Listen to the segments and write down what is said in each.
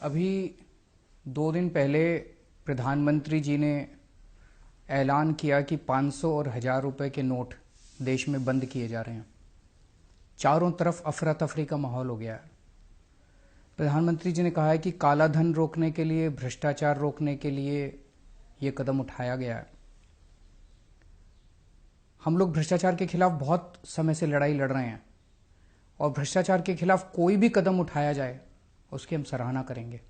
अभी 2 दिन पहले प्रधानमंत्री जी ने ऐलान किया कि 500 और 1000 रुपए के नोट देश में बंद किए जा रहे हैं। चारों तरफ अफरा तफरी का माहौल हो गया है। प्रधानमंत्री जी ने कहा है कि काला धन रोकने के लिए, भ्रष्टाचार रोकने के लिए ये कदम उठाया गया है। हम लोग भ्रष्टाचार के खिलाफ बहुत समय से लड़ाई लड़ रहे हैं और भ्रष्टाचार के खिलाफ कोई भी कदम उठाया जाए उसकी हम सराहना करेंगे।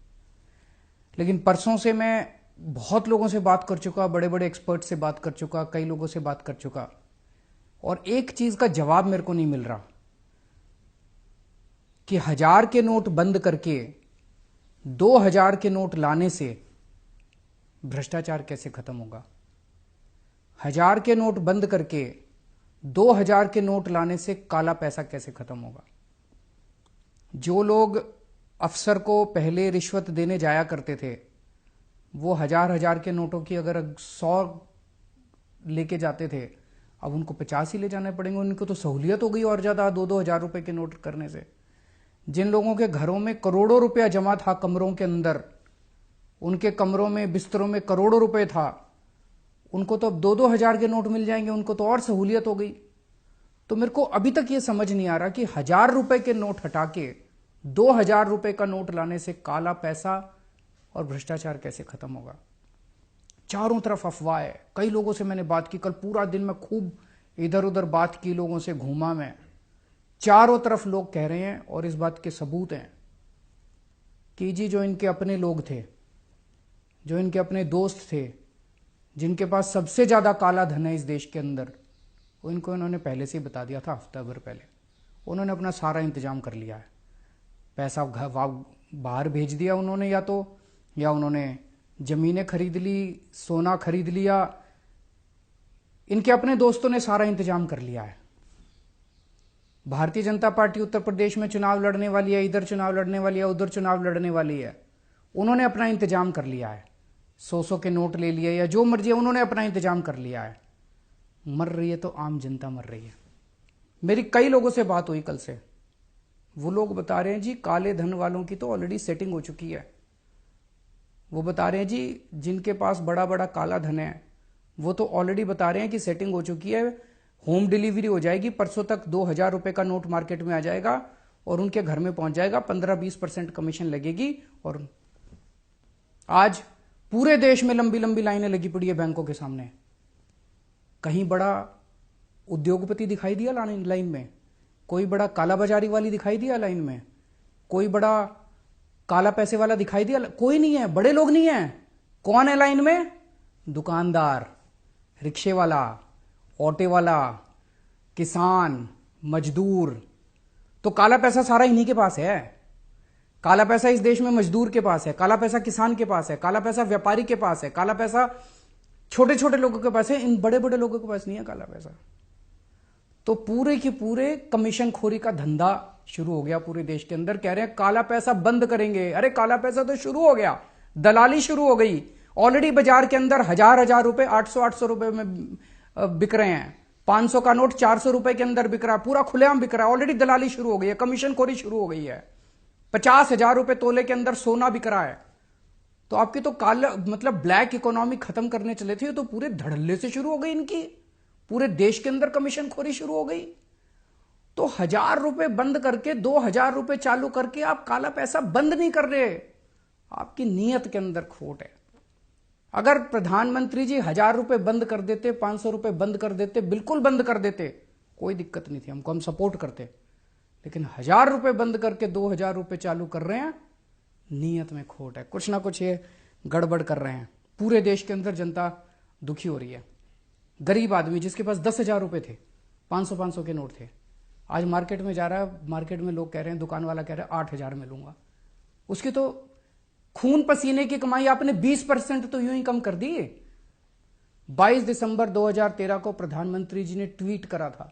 लेकिन परसों से मैं बहुत लोगों से बात कर चुका, बड़े बड़े एक्सपर्ट से बात कर चुका, कई लोगों से बात कर चुका, और एक चीज का जवाब मेरे को नहीं मिल रहा कि 1000 के नोट बंद करके 2000 के नोट लाने से भ्रष्टाचार कैसे खत्म होगा। 1000 के नोट बंद करके 2000 के नोट लाने से काला पैसा कैसे खत्म होगा। जो लोग अफसर को पहले रिश्वत देने जाया करते थे, वो 1000 के नोटों की अगर 100 लेके जाते थे, अब उनको 50 ही ले जाने पड़ेंगे। उनको तो सहूलियत हो गई और ज्यादा 2-2 हजार रुपए के नोट करने से। जिन लोगों के घरों में करोड़ों रुपया जमा था, कमरों के अंदर, उनके कमरों में, बिस्तरों में करोड़ों रुपए था, उनको तो अब 2-2 हजार के नोट मिल जाएंगे, उनको तो और सहूलियत हो गई। तो मेरे को अभी तक ये समझ नहीं आ रहा कि 1000 रुपए के नोट हटा के 2000 रुपए का नोट लाने से काला पैसा और भ्रष्टाचार कैसे खत्म होगा। चारों तरफ अफवाह है। कई लोगों से मैंने बात की, कल पूरा दिन मैं खूब इधर उधर बात की, लोगों से घूमा मैं। चारों तरफ लोग कह रहे हैं और इस बात के सबूत हैं कि जी जो इनके अपने लोग थे, जो इनके अपने दोस्त थे, जिनके पास सबसे ज्यादा काला धन है इस देश के अंदर, वो इनको इन्होंने पहले से ही बता दिया था, हफ्ता भर पहले। उन्होंने अपना सारा इंतजाम कर लिया है। पैसा बाहर भेज दिया उन्होंने, या उन्होंने जमीनें खरीद ली, सोना खरीद लिया। इनके अपने दोस्तों ने सारा इंतजाम कर लिया है। भारतीय जनता पार्टी उत्तर प्रदेश में चुनाव लड़ने वाली है, इधर चुनाव लड़ने वाली है, उधर चुनाव लड़ने वाली है। उन्होंने अपना इंतजाम कर लिया है। 100 के नोट ले लिए या जो मर्जी है, उन्होंने अपना इंतजाम कर लिया है। मर रही है तो आम जनता मर रही है। मेरी कई लोगों से बात हुई कल से। वो लोग बता रहे हैं जी काले धन वालों की तो ऑलरेडी सेटिंग हो चुकी है। वो बता रहे हैं जी जिनके पास बड़ा बड़ा काला धन है वो तो ऑलरेडी बता रहे हैं कि सेटिंग हो चुकी है, होम डिलीवरी हो जाएगी, परसों तक 2000 रुपए का नोट मार्केट में आ जाएगा और उनके घर में पहुंच जाएगा। 15-20% कमीशन लगेगी। और आज पूरे देश में लंबी लंबी लाइनें लगी पड़ी है बैंकों के सामने। कहीं बड़ा उद्योगपति दिखाई दिया लाइन में? कोई बड़ा काला बाजारी वाली दिखाई दिया लाइन में? कोई बड़ा काला पैसे वाला दिखाई दिया? कोई नहीं है, बड़े लोग नहीं है। कौन है लाइन में? दुकानदार, रिक्शे वाला, ऑटो वाला, किसान, मजदूर। तो काला पैसा सारा इन्हीं के पास है। काला पैसा इस देश में मजदूर के पास है, काला पैसा किसान के पास है, काला पैसा व्यापारी के पास है, काला पैसा छोटे छोटे लोगों के पास है। इन बड़े बड़े लोगों के पास नहीं है काला पैसा। तो पूरे के पूरे कमीशन खोरी का धंधा शुरू हो गया पूरे देश के अंदर। कह रहे हैं काला पैसा बंद करेंगे। अरे काला पैसा तो शुरू हो गया, दलाली शुरू हो गई। ऑलरेडी बाजार के अंदर 1000 रुपए 800 रुपए में बिक रहे हैं। 500 का नोट 400 रुपए के अंदर बिक रहा है, पूरा खुलेआम बिक रहा है। ऑलरेडी दलाली शुरू हो गई है, कमीशन खोरी शुरू हो गई है। 50,000 रुपए तोले के अंदर सोना बिक रहा है। तो आपकी तो काला मतलब ब्लैक इकोनॉमी खत्म करने चले थे, तो पूरे धड़ल्ले से शुरू हो गई इनकी। पूरे देश के अंदर कमीशन खोरी शुरू हो गई। तो 1000 रुपए बंद करके 2000 रुपए चालू करके आप काला पैसा बंद नहीं कर रहे। आपकी नीयत के अंदर खोट है। अगर प्रधानमंत्री जी 1000 रुपए बंद कर देते, 500 रुपए बंद कर देते, बिल्कुल बंद कर देते, कोई दिक्कत नहीं थी, हमको, हम सपोर्ट करते। लेकिन 1000 रुपए बंद करके 2000 रुपए चालू कर रहे हैं, नीयत में खोट है। कुछ ना कुछ ये गड़बड़ कर रहे हैं। पूरे देश के अंदर जनता दुखी हो रही है। गरीब आदमी जिसके पास 10,000 रुपए थे, 500 के नोट थे, आज मार्केट में जा रहा है, मार्केट में लोग कह रहे हैं, दुकान वाला कह रहा है 8000 में लूंगा। उसकी तो खून पसीने की कमाई आपने 20% तो यूं ही कम कर दी। 22 दिसंबर 2013 को प्रधानमंत्री जी ने ट्वीट करा था।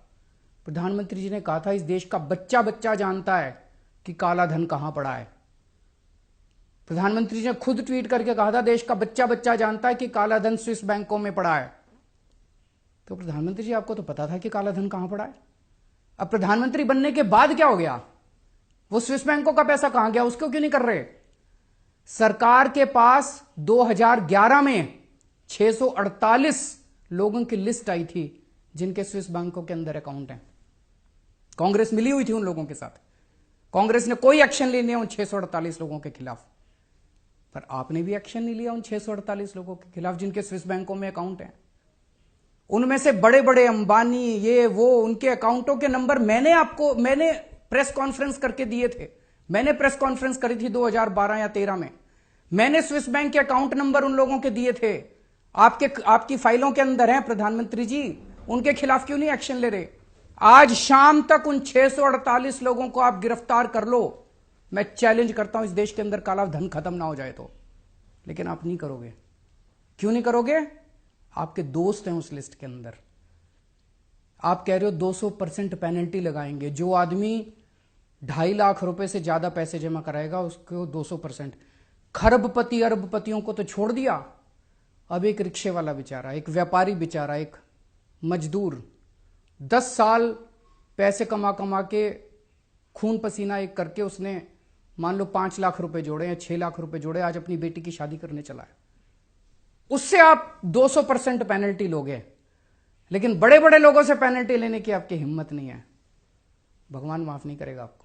प्रधानमंत्री जी ने कहा था इस देश का बच्चा बच्चा जानता है कि काला धन कहां पड़ा है। प्रधानमंत्री जी ने खुद ट्वीट करके कहा था देश का बच्चा बच्चा जानता है कि काला धन स्विस बैंकों में पड़ा है। तो प्रधानमंत्री जी आपको तो पता था कि काला धन कहां पड़ा है। अब प्रधानमंत्री बनने के बाद क्या हो गया? वो स्विस बैंकों का पैसा कहां गया? उसको क्यों नहीं कर रहे? सरकार के पास 2011 में 648 लोगों की लिस्ट आई थी जिनके स्विस बैंकों के अंदर अकाउंट हैं। कांग्रेस मिली हुई थी उन लोगों के साथ। कांग्रेस ने कोई एक्शन नहीं लिया उन 648 लोगों के खिलाफ, पर आपने भी एक्शन नहीं लिया उन 648 लोगों के खिलाफ जिनके स्विस बैंकों में अकाउंट हैं। उनमें से बड़े बड़े अंबानी, ये वो, उनके अकाउंटों के नंबर मैंने प्रेस कॉन्फ्रेंस करके दिए थे। मैंने प्रेस कॉन्फ्रेंस करी थी 2012 या 13 में। मैंने स्विस बैंक के अकाउंट नंबर उन लोगों के दिए थे। आपकी फाइलों के अंदर हैं प्रधानमंत्री जी। उनके खिलाफ क्यों नहीं एक्शन ले रहे? आज शाम तक उन 648 लोगों को आप गिरफ्तार कर लो। मैं चैलेंज करता हूं इस देश के अंदर काला धन खत्म ना हो जाए तो। लेकिन आप नहीं करोगे। क्यों नहीं करोगे? आपके दोस्त हैं उस लिस्ट के अंदर। आप कह रहे हो 200% पेनल्टी लगाएंगे। जो आदमी 2.5 लाख रुपए से ज्यादा पैसे जमा कराएगा उसको 200%। खरबपति अरबपतियों को तो छोड़ दिया, अब एक रिक्शे वाला बेचारा, एक व्यापारी बेचारा, एक मजदूर 10 साल पैसे कमा कमा के खून पसीना एक करके उसने मान लो 5 लाख रुपए जोड़े या 6 लाख रुपए जोड़े, आज अपनी बेटी की शादी करने चला है। उससे आप 200% पेनल्टी लोगे, लेकिन बड़े बड़े लोगों से पेनल्टी लेने की आपकी हिम्मत नहीं है। भगवान माफ नहीं करेगा आपको।